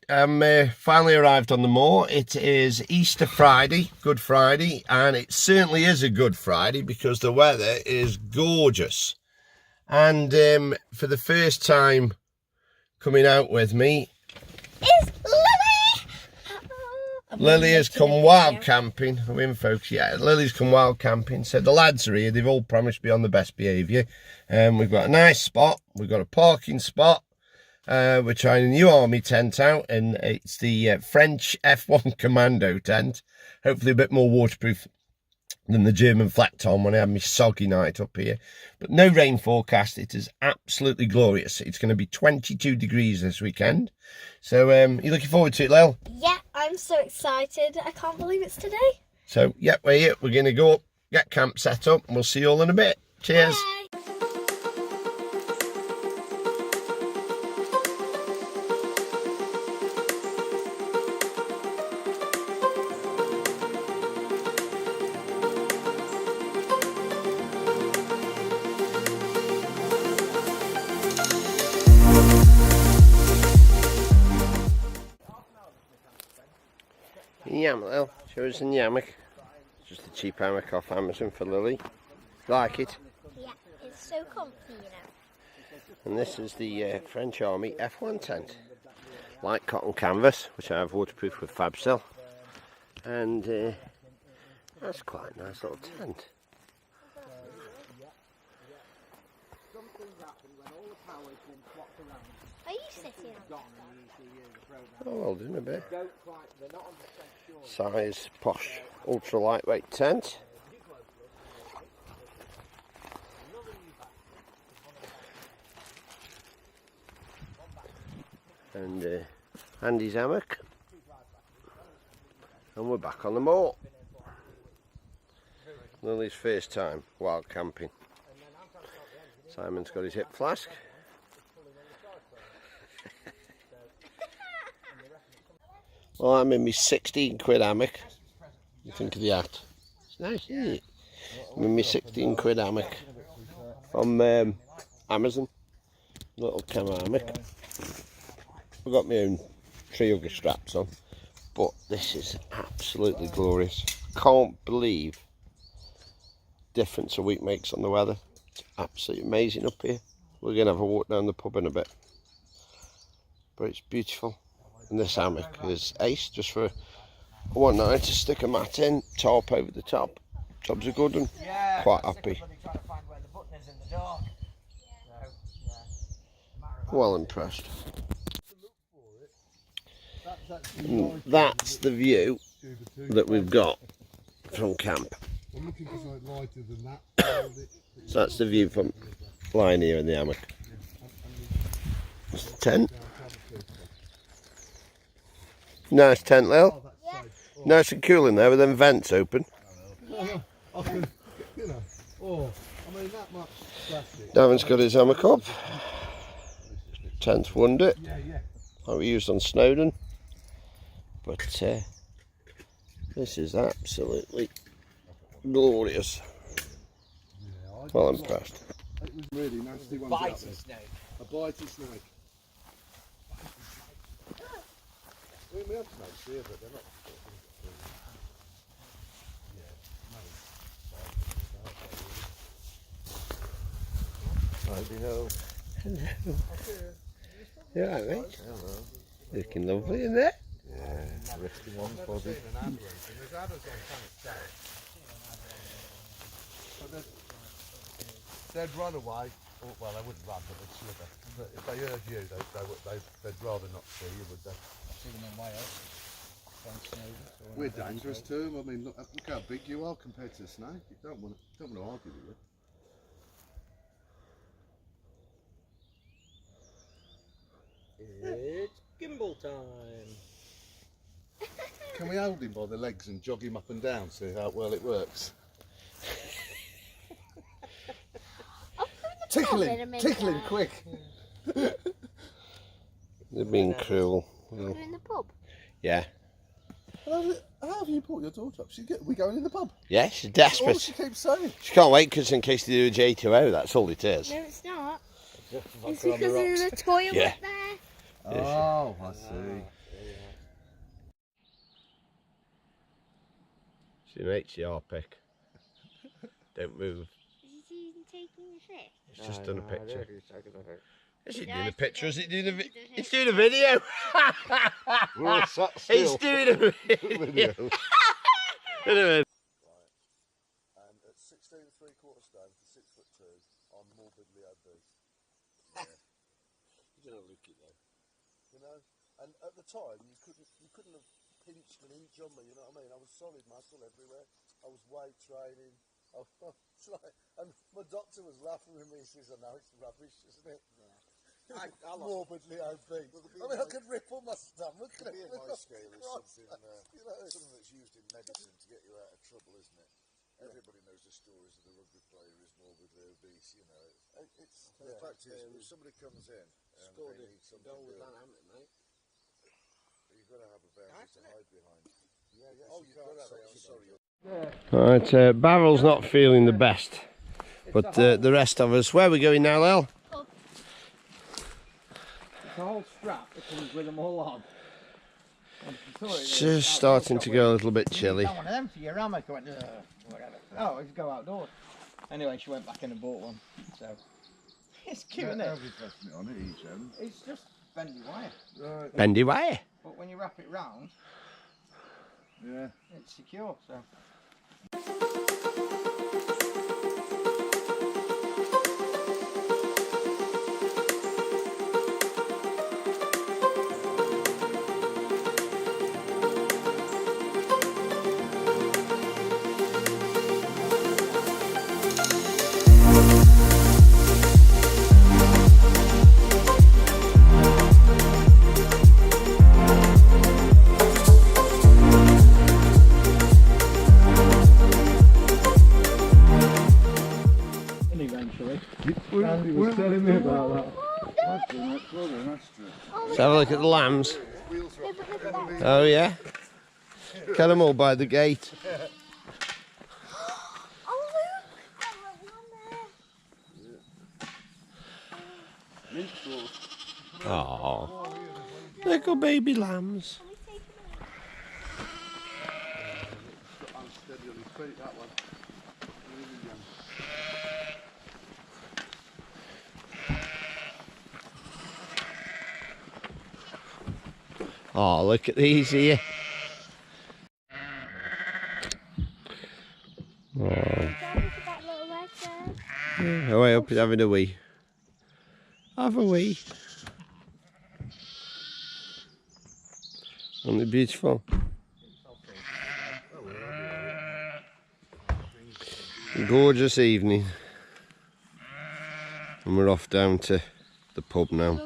Right, finally arrived on the moor. It is Easter Friday, Good Friday, and it certainly is a Good Friday because the weather is gorgeous. And for the first time coming out with me is Lily. Lily has come wild camping. Are we in, folks? Yeah, Lily's come wild camping. So the lads are here. They've all promised to be on the best behaviour. We've got a nice spot. We've got a parking spot. We're trying a new army tent out, and it's the French F1 Commando tent. Hopefully a bit more waterproof than the German flat tom when I had my soggy night up here. But no rain forecast. It is absolutely glorious. It's going to be 22 degrees this weekend. So you looking forward to it, Lil? Yeah, I'm so excited. I can't believe it's today. So, yeah, we're here. We're going to go up, get camp set up, and we'll see you all in a bit. Cheers. Bye. Yam, Lil. Show us the hammock. Just a cheap hammock off Amazon for Lily. Like it? Yeah, it's so comfy, you know. And this is the French Army F1 tent. Light cotton canvas, which I have waterproof with Fabsil. And that's quite a nice little tent. Are you sitting on Oh, well done a bit. Size, posh, ultra lightweight tent. And Andy's hammock. And we're back on the moor. Lily's first time wild camping. Simon's got his hip flask. Well, I'm in my 16 quid hammock. What do you think of the hat? It's nice, isn't it? I'm in my 16 quid hammock from Amazon. Little camera hammock. I've got my own tree hugger straps on, but this is absolutely glorious. Can't believe the difference a week makes on the weather. It's absolutely amazing up here. We're going to have a walk down the pub in a bit, but it's beautiful. And this hammock is ace, just for one night to stick a mat in, tarp over the top. Job's a good one. Quite happy. Well impressed. And that's the view that we've got from camp. So that's the view from lying here in the hammock. It's the tent. Nice tent, Lil. Yeah. Nice and cool in there with them vents open. Darren's got his hammock up. Tent's won it. Like we used on Snowdon. But this is absolutely glorious. Well impressed. It was really nasty ones. Bitey snake. A bitey snake. We have snakes here, but they're not. Hello. Hello. You alright, mate? Hello. Looking lovely in there. Yeah, risky one for the. They'd run away. Oh, well, they wouldn't run, but they'd slither. But if they heard you, they'd rather not see you, would they? I've seen them in Wales. We're dangerous to them. I mean, look how big you are compared to a snake. You don't want to argue with you. It's gimbal time. Can we hold him by the legs and jog him up and down, see how well it works? Tickle him, quick. They're being cruel. You're in the pub? Yeah. How have you brought your daughter up? We going in the pub? Yeah, she's That's all desperate. she keeps saying. She can't wait because in case they do a J2O, that's all it is. No, it's not. It's because there's a toilet Yeah. there. Oh, I see. It's an HCR pic. Don't move. Is he even taking a fish? It's just done a picture. Is it No, doing a it's picture? Is it doing a doing video? a It's doing a video. We're all sat It's still. doing a video. Video. Anyway. And at 16 3/4 stone to 6'2", I'm morbidly obese. Yeah. You don't look it though. You know? And at the time you couldn't have pinched an inch on me, you know what I mean? I was solid muscle everywhere. I was weight training. It's like, and my doctor was laughing with me. He says, "I know it's rubbish, isn't it?" Yeah. I morbidly obese. I mean, I could ripple my stomach. The BMI scale is something, you know, something that's used in medicine to get you out of trouble, isn't it? Everybody knows the stories of the rugby player who's morbidly obese. You know, the fact is, if somebody comes in and they need something good, you've got to have a boundary to hide behind. Yeah, yes, you can't say, "I'm sorry." Right, Barrel's not feeling the best, but the rest of us, where are we going now, Lel? It's a whole strap that comes with them all on. It's just starting to go a little bit chilly. One of them for your hammock. I went, whatever. Oh, let's go outdoors. Anyway, she went back in and bought one. So it's cute, isn't it? It's just bendy wire. Right. Bendy wire. But when you wrap it round, Yeah. it's secure. So. Andy was telling me about that. That's true. Let's have a look at the lambs. Oh yeah? Get them all by the gate. Oh, look! Oh, little baby lambs. Unsteady on his feet, that one. Oh, look at these here. Oh, oh, I hope he's having a wee. Have a wee. Only beautiful. Gorgeous evening. And we're off down to the pub now.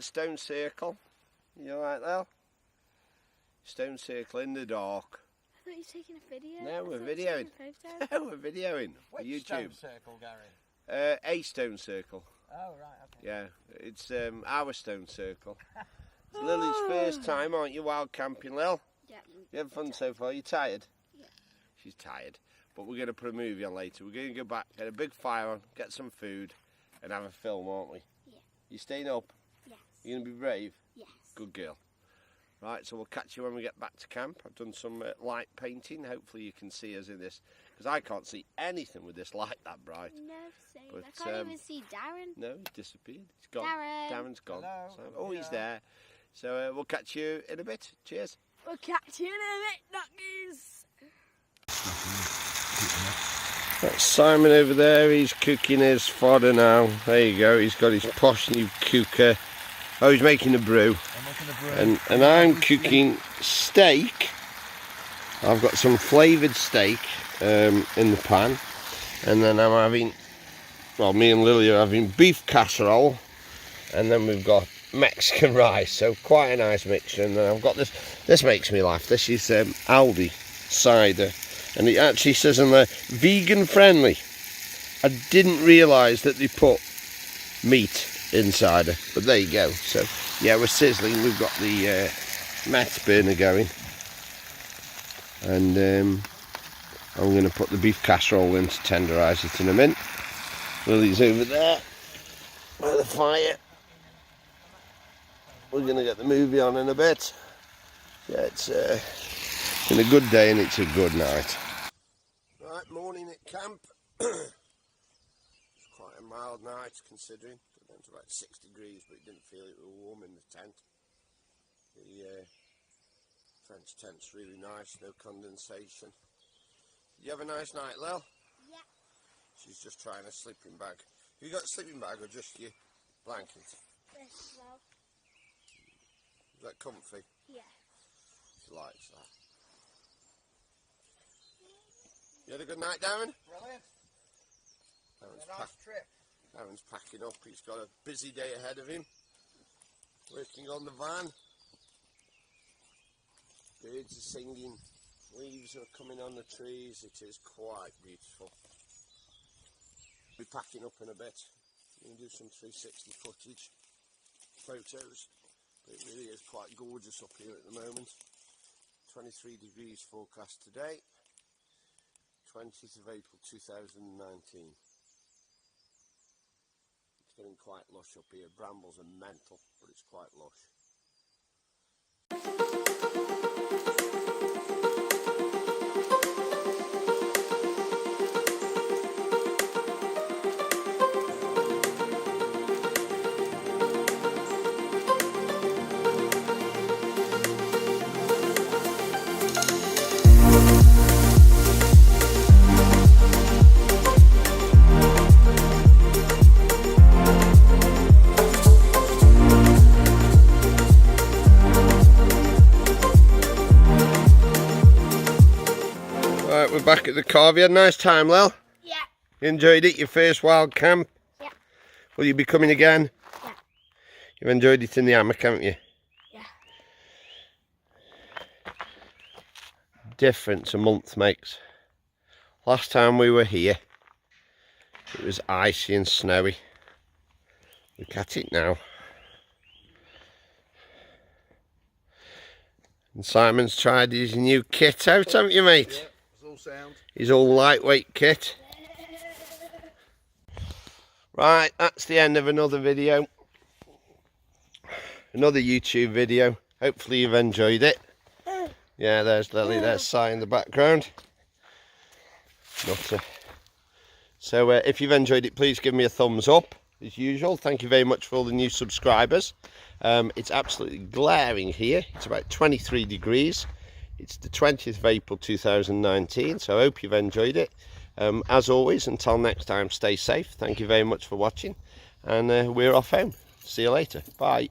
Stone circle. You alright there? Stone circle in the dark. I thought you were taking a video. No, we're I thought you videoing. were taking a photo. No, we're videoing for Which YouTube. stone circle, Gary? A stone circle. Oh, right, okay. Yeah, it's our stone circle. It's Lily's first time, aren't you, wild camping, Lil? Yeah. You having fun so far? You tired? Yeah. She's tired. But we're going to put a movie on later. We're going to go back, get a big fire on, get some food, and have a film, aren't we? Yeah. You staying up? Yes. You going to be brave? Yes. Good girl. Right, so we'll catch you when we get back to camp. I've done some light painting. Hopefully you can see us in this, because I can't see anything with this light that bright. No, same. But, I can't even see Darren. No, he's disappeared. He's gone. Darren. Darren's gone. Hello. So, oh, he's there. So we'll catch you in a bit. Cheers. We'll catch you in a bit, duckies. That's Simon over there. He's cooking his fodder now. There you go. He's got his posh new cooker. Oh, he's making a brew. I'm making a brew. And I'm cooking steak I've got some flavoured steak in the pan, and then I'm having, well, me and Lily are having beef casserole, and then we've got Mexican rice, so quite a nice mixture. And then I've got this makes me laugh. This is Aldi cider, and it actually says on there vegan friendly. I didn't realise that they put meat in cider, but there you go. So yeah, we're sizzling. We've got the Met burner going, and I'm going to put the beef casserole in to tenderise it in a minute. Lily's over there by the fire. We're going to get the movie on in a bit. Yeah, it's been a good day and it's a good night. Right, morning at camp. It's quite a mild night considering. It went to about 6 degrees, but it didn't feel it was warm in the tent. The French tent's really nice, no condensation. Did you have a nice night, Lil? Yeah. She's just trying a sleeping bag. Have you got a sleeping bag or just your blanket? This well. Is that comfy? Yeah. She likes that. You had a good night, Darren? Brilliant. Trip. Darren's packing up. He's got a busy day ahead of him. Working on the van. Birds are singing. Leaves are coming on the trees. It is quite beautiful. We'll be packing up in a bit. We can do some 360 footage, photos. But it really is quite gorgeous up here at the moment. 23 degrees forecast today, 20th of April 2019. It's getting quite lush up here. Brambles are mental, but it's quite lush. Right, we're back at the car. Have you had a nice time, Lil? Yeah. You enjoyed it? Your first wild camp? Yeah. Will you be coming again? Yeah. You've enjoyed it in the hammock, haven't you? Yeah. Difference a month makes. Last time we were here, it was icy and snowy. Look at it now. And Simon's tried his new kit out, haven't you, mate? Yeah, it's all sound. His old lightweight kit. Right, that's the end of another video. Another YouTube video. Hopefully you've enjoyed it. Yeah, there's Lily, there's Si in the background. So if you've enjoyed it, please give me a thumbs up as usual. Thank you very much for all the new subscribers. It's absolutely glaring here. It's about 23 degrees. It's the 20th of April 2019, so I hope you've enjoyed it. As always, until next time, stay safe. Thank you very much for watching, and we're off home. See you later. Bye.